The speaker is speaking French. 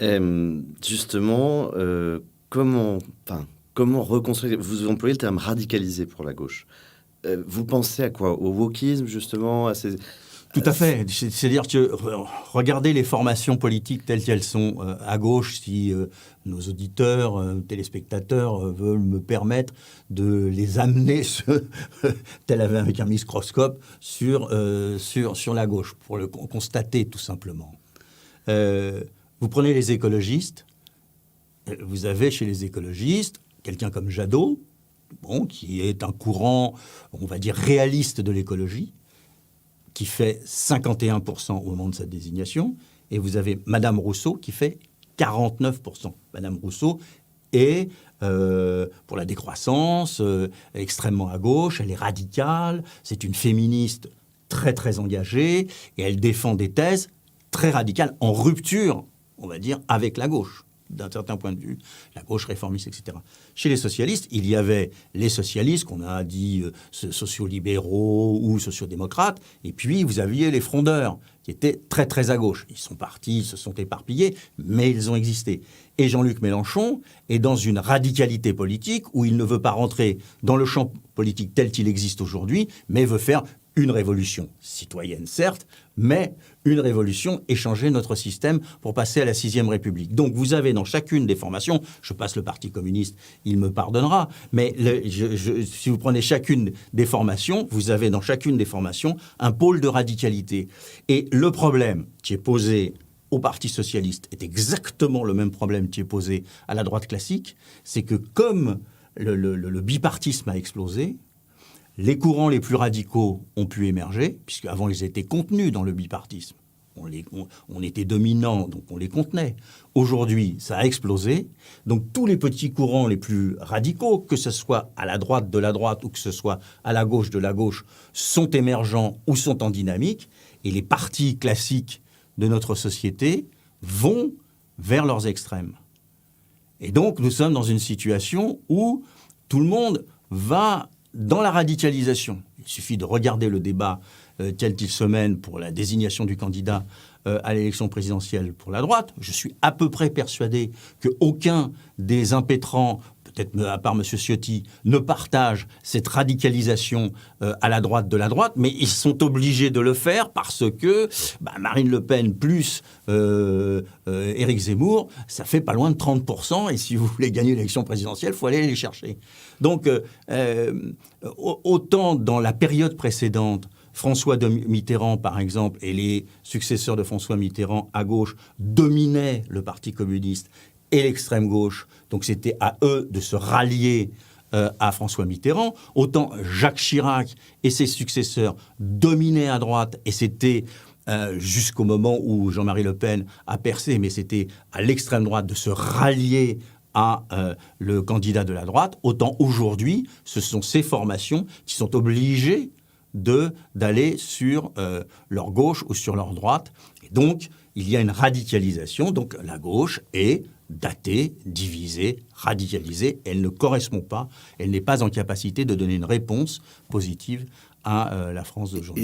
Justement, comment, enfin, comment reconstruire? Vous employez le terme radicalisé pour la gauche. Vous pensez à quoi? Au wokisme, justement, à ces... Tout à fait. C'est-à-dire que regardez les formations politiques telles qu'elles sont à gauche, si nos auditeurs, téléspectateurs veulent me permettre de les amener tel avec un microscope sur la gauche, pour le constater tout simplement. Vous prenez les écologistes, vous avez chez les écologistes quelqu'un comme Jadot, qui est un courant, on va dire, réaliste de l'écologie, qui fait 51% au moment de sa désignation, et vous avez Madame Rousseau qui fait 49%. Madame Rousseau est pour la décroissance, extrêmement à gauche, elle est radicale, c'est une féministe très très engagée, et elle défend des thèses très radicales, en rupture, on va dire, avec la gauche, d'un certain point de vue, la gauche réformiste, etc. Chez les socialistes, il y avait les socialistes, qu'on a dit sociolibéraux ou sociodémocrates, et puis vous aviez les frondeurs, qui étaient très très à gauche. Ils sont partis, ils se sont éparpillés, mais ils ont existé. Et Jean-Luc Mélenchon est dans une radicalité politique où il ne veut pas rentrer dans le champ politique tel qu'il existe aujourd'hui, mais veut faire une révolution citoyenne, certes, mais une révolution et changer notre système pour passer à la 6e République. Donc vous avez dans chacune des formations, je passe le Parti communiste, il me pardonnera, mais si vous prenez chacune des formations, vous avez dans chacune des formations un pôle de radicalité. Et le problème qui est posé au Parti socialiste est exactement le même problème qui est posé à la droite classique, c'est que comme le bipartisme a explosé, les courants les plus radicaux ont pu émerger, puisqu'avant ils étaient contenus dans le bipartisme. On était dominant, donc on les contenait. Aujourd'hui, ça a explosé. Donc tous les petits courants les plus radicaux, que ce soit à la droite de la droite ou que ce soit à la gauche de la gauche, sont émergents ou sont en dynamique. Et les partis classiques de notre société vont vers leurs extrêmes. Et donc nous sommes dans une situation où tout le monde va dans la radicalisation. Il suffit de regarder le débat tel qu'il se mène pour la désignation du candidat à l'élection présidentielle pour la droite. Je suis à peu près persuadé qu'aucun des impétrants, peut-être à part M. Ciotti, ne partage cette radicalisation à la droite de la droite, mais ils sont obligés de le faire parce que Marine Le Pen plus Éric Zemmour, ça fait pas loin de 30%, et si vous voulez gagner l'élection présidentielle, il faut aller les chercher. Donc, autant dans la période précédente, François Mitterrand, par exemple, et les successeurs de François Mitterrand à gauche dominaient le Parti communiste et l'extrême gauche. Donc c'était à eux de se rallier à François Mitterrand. Autant Jacques Chirac et ses successeurs dominaient à droite, et c'était jusqu'au moment où Jean-Marie Le Pen a percé, mais c'était à l'extrême droite de se rallier à le candidat de la droite. Autant aujourd'hui, ce sont ces formations qui sont obligées d'aller sur leur gauche ou sur leur droite. Et donc, il y a une radicalisation. Donc, la gauche est datée, divisée, radicalisée. Elle ne correspond pas, elle n'est pas en capacité de donner une réponse positive à la France d'aujourd'hui.